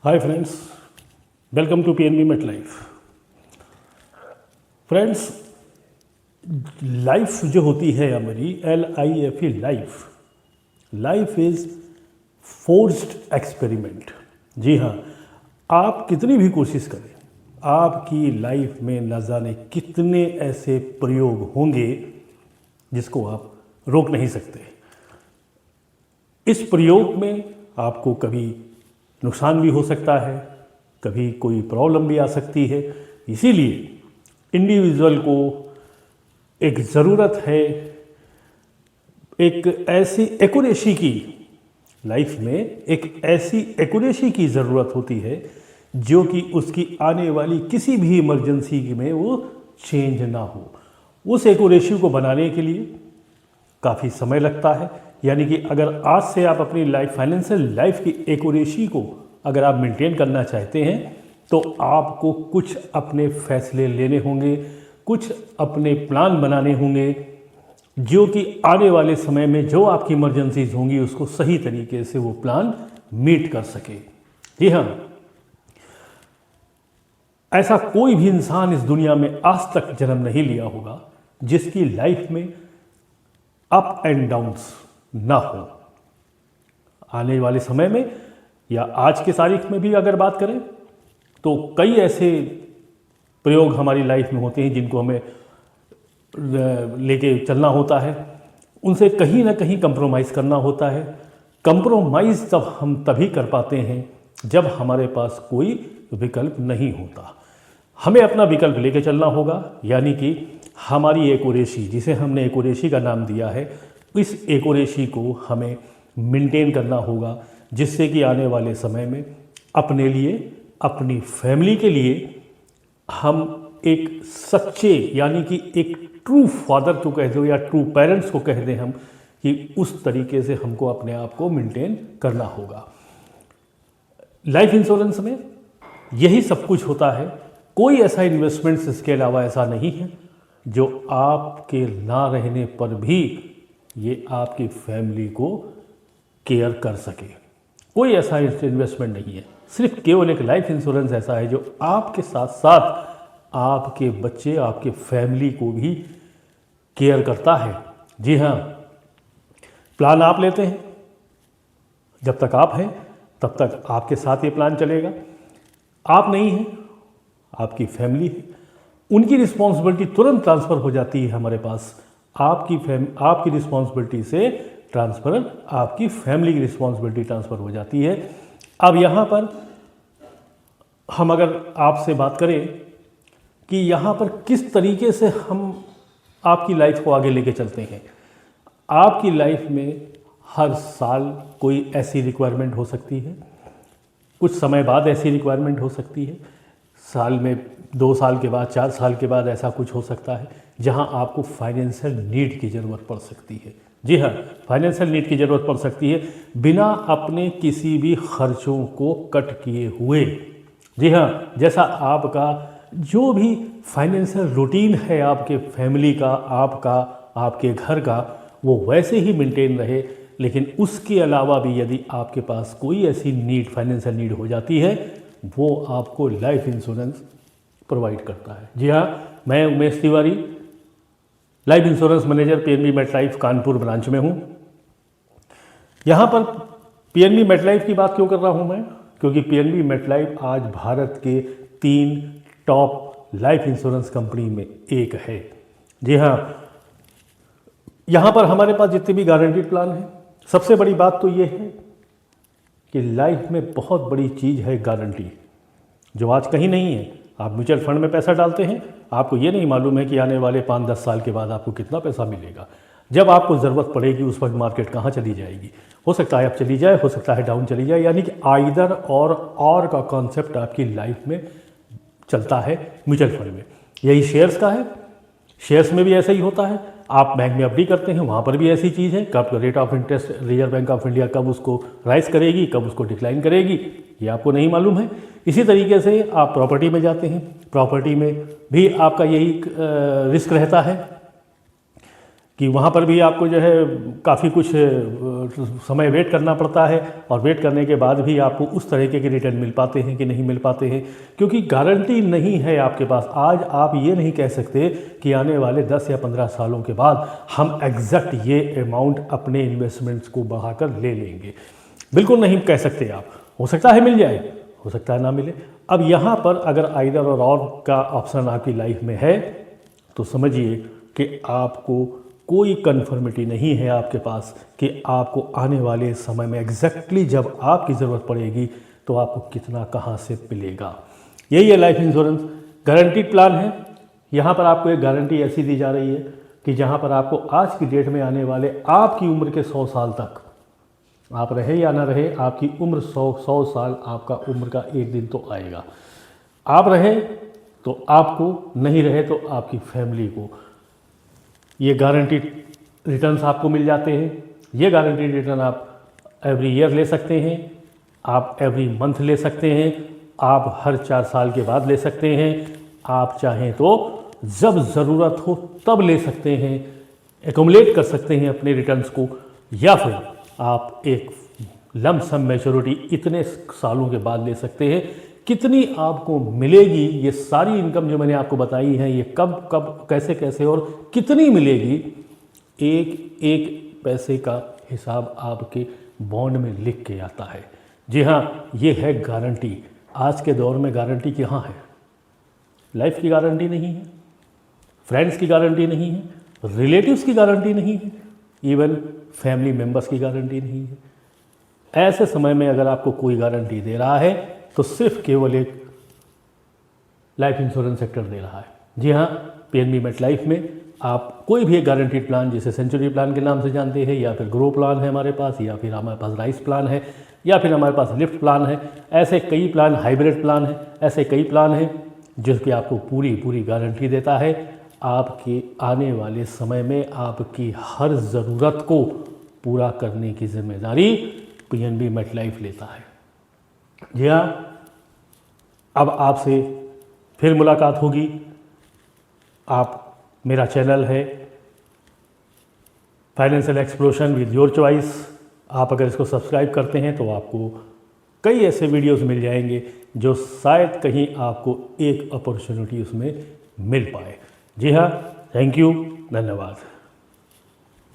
Hi friends, welcome to PNB met life. Friends, life जो होती है हमारी LIFE life is forced experiment. जी हाँ, आप कितनी भी कोशिश करें, आपकी लाइफ में न जाने कितने ऐसे प्रयोग होंगे जिसको आप रोक नहीं सकते। इस प्रयोग में आपको कभी नुकसान भी हो सकता है, कभी कोई प्रॉब्लम भी आ सकती है। इसीलिए इंडिविजुअल को एक ज़रूरत है, एक ऐसी एक्यूरेसी की, लाइफ में एक ऐसी एक्यूरेसी की ज़रूरत होती है जो कि उसकी आने वाली किसी भी इमरजेंसी में वो चेंज ना हो। उस एक्यूरेसी को बनाने के लिए काफ़ी समय लगता है। यानी कि अगर आज से आप अपनी लाइफ, फाइनेंशियल लाइफ की एक्यूरेसी को अगर आप मेंटेन करना चाहते हैं तो आपको कुछ अपने फैसले लेने होंगे, कुछ अपने प्लान बनाने होंगे जो कि आने वाले समय में जो आपकी इमरजेंसीज होंगी उसको सही तरीके से वो प्लान मीट कर सके। जी हाँ, ऐसा कोई भी इंसान इस दुनिया में आज तक जन्म नहीं लिया होगा जिसकी लाइफ में अप एंड डाउन्स ना हो। आने वाले समय में या आज की तारीख में भी अगर बात करें तो कई ऐसे प्रयोग हमारी लाइफ में होते हैं जिनको हमें लेके चलना होता है, उनसे कहीं ना कहीं कंप्रोमाइज़ करना होता है। कंप्रोमाइज़ तब हम तभी कर पाते हैं जब हमारे पास कोई विकल्प नहीं होता। हमें अपना विकल्प लेके चलना होगा, यानी कि हमारी एक्यूरेसी, जिसे हमने एक्यूरेसी का नाम दिया है, इस एक्यूरेसी को हमें मेंटेन करना होगा जिससे कि आने वाले समय में अपने लिए, अपनी फैमिली के लिए हम एक सच्चे, यानी कि एक ट्रू फादर को कह दो या ट्रू पेरेंट्स को कह दें हम, कि उस तरीके से हमको अपने आप को मेंटेन करना होगा। लाइफ इंश्योरेंस में यही सब कुछ होता है। कोई ऐसा इन्वेस्टमेंट्स इसके अलावा ऐसा नहीं है जो आपके ना रहने पर भी ये आपकी फैमिली को केयर कर सके। कोई ऐसा इन्वेस्टमेंट नहीं है, सिर्फ केवल एक लाइफ इंश्योरेंस ऐसा है जो आपके साथ साथ आपके बच्चे, आपके फैमिली को भी केयर करता है। जी हाँ, प्लान आप लेते हैं, जब तक आप हैं तब तक आपके साथ ये प्लान चलेगा। आप नहीं हैं, आपकी फैमिली है, उनकी रिस्पॉन्सिबिलिटी तुरंत ट्रांसफ़र हो जाती है हमारे पास। आपकी रिस्पॉन्सिबिलिटी से ट्रांसफ़र, आपकी फैमिली की रिस्पॉन्सिबिलिटी ट्रांसफ़र हो जाती है। अब यहाँ पर हम अगर आपसे बात करें कि यहाँ पर किस तरीके से हम आपकी लाइफ को आगे लेके चलते हैं। आपकी लाइफ में हर साल कोई ऐसी रिक्वायरमेंट हो सकती है, कुछ समय बाद ऐसी रिक्वायरमेंट हो सकती है, साल में 2 साल के बाद, 4 साल के बाद ऐसा कुछ हो सकता है जहां आपको फाइनेंशियल नीड की ज़रूरत पड़ सकती है। जी हाँ, फाइनेंशियल नीड की ज़रूरत पड़ सकती है बिना अपने किसी भी खर्चों को कट किए हुए। जी हाँ, जैसा आपका जो भी फाइनेंशियल रूटीन है आपके फैमिली का, आपका, आपके घर का, वो वैसे ही मेंटेन रहे। लेकिन उसके अलावा भी यदि आपके पास कोई ऐसी नीड, फाइनेंशियल नीड हो जाती है, वो आपको लाइफ इंश्योरेंस प्रोवाइड करता है। जी हाँ, मैं Umesh Tiwari, life insurance manager, PNB met Life Kanpur branch में हूँ। यहाँ पर पीएनबी मेट लाइफ की बात क्यों कर रहा हूँ मैं? क्योंकि पीएनबी मेट लाइफ आज भारत के 3 टॉप लाइफ इंश्योरेंस कंपनी में एक है। जी हाँ, यहाँ पर हमारे पास जितने भी गारंटीड प्लान हैं, सबसे बड़ी बात तो ये है कि लाइफ में बहुत बड़ी चीज़ है गारंटी, जो आज कहीं नहीं है। आप म्यूचुअल फंड में पैसा डालते हैं, आपको ये नहीं मालूम है कि आने वाले 5-10 साल के बाद आपको कितना पैसा मिलेगा। जब आपको ज़रूरत पड़ेगी उस वक्त मार्केट कहाँ चली जाएगी, हो सकता है आप चली जाए, हो सकता है डाउन चली जाए। यानी कि आइदर और का कॉन्सेप्ट आपकी लाइफ में चलता है म्यूचुअल फंड में। यही शेयर्स का है, शेयर्स में भी ऐसा ही होता है। आप बैंक में एफडी करते हैं, वहाँ पर भी ऐसी चीज़ है। कब rate of interest reserve bank of India कब उसको राइज करेगी, कब उसको डिक्लाइन करेगी, ये आपको नहीं मालूम है। इसी तरीके से आप प्रॉपर्टी में जाते हैं, प्रॉपर्टी में भी आपका यही रिस्क रहता है कि कि वहाँ पर भी आपको जो है काफ़ी कुछ समय वेट करना पड़ता है, और वेट करने के बाद भी आपको उस तरीके के रिटर्न मिल पाते हैं कि नहीं मिल पाते हैं, क्योंकि गारंटी नहीं है आपके पास। आज आप ये नहीं कह सकते कि आने वाले 10 या 15 सालों के बाद हम एग्जैक्ट ये अमाउंट अपने इन्वेस्टमेंट्स को बढ़ाकर ले लेंगे, बिल्कुल नहीं कह सकते आप। हो सकता है मिल जाए, हो सकता है ना मिले। अब यहाँ पर अगर आइदर और का ऑप्शन आपकी लाइफ में है तो समझिए कि आपको कोई कन्फर्मिटी नहीं है आपके पास कि आपको आने वाले समय में एग्जैक्टली जब आपकी ज़रूरत पड़ेगी तो आपको कितना कहाँ से मिलेगा। यही है लाइफ इंश्योरेंस। गारंटीड प्लान है। यहाँ पर आपको एक गारंटी ऐसी दी जा रही है कि जहाँ पर आपको आज की डेट में आने वाले आपकी उम्र के 100 साल तक, आप रहे या ना रहे, आपकी उम्र 100 साल, आपका उम्र का एक दिन तो आएगा। आप रहे तो आपको, नहीं रहे तो आपकी फैमिली को। ये गारंटीड रिटर्न्स आपको मिल जाते हैं। ये गारंटीड रिटर्न आप एवरी ईयर ले सकते हैं, आप एवरी मंथ ले सकते हैं, आप हर 4 साल के बाद ले सकते हैं, आप चाहें तो जब ज़रूरत हो तब ले सकते हैं, एकुमुलेट कर सकते हैं अपने रिटर्न्स को, या फिर आप एक लम सम मैच्योरिटी इतने सालों के बाद ले सकते हैं। कितनी आपको मिलेगी, ये सारी इनकम जो मैंने आपको बताई है, ये कब कब कैसे कैसे और कितनी मिलेगी, एक एक पैसे का हिसाब आपके बॉन्ड में लिख के आता है। जी हाँ, ये है गारंटी। आज के दौर में गारंटी कहाँ है? लाइफ की गारंटी नहीं है, फ्रेंड्स की गारंटी नहीं है, रिलेटिव्स की गारंटी नहीं है, इवन फैमिली मेम्बर्स की गारंटी नहीं है। ऐसे समय में अगर आपको कोई गारंटी दे रहा है तो सिर्फ केवल एक लाइफ इंश्योरेंस सेक्टर दे रहा है। जी हाँ, पीएनबी मेट लाइफ में आप कोई भी एक गारंटीड प्लान, जिसे सेंचुरी प्लान के नाम से जानते हैं, या फिर ग्रो प्लान है हमारे पास, या फिर हमारे पास राइस प्लान है, या फिर हमारे पास लिफ्ट प्लान है, ऐसे कई प्लान, हाइब्रिड प्लान है, ऐसे कई प्लान हैं जिसकी आपको पूरी गारंटी देता है। आपके आने वाले समय में आपकी हर ज़रूरत को पूरा करने की जिम्मेदारी पीएनबी मेट लाइफ लेता है। जी हाँ, अब आपसे फिर मुलाकात होगी। आप, मेरा चैनल है financial explosion with your choice. आप अगर इसको सब्सक्राइब करते हैं तो आपको कई ऐसे वीडियोस मिल जाएंगे जो शायद कहीं आपको एक अपॉर्चुनिटी उसमें मिल पाए। जी हाँ, थैंक यू, धन्यवाद।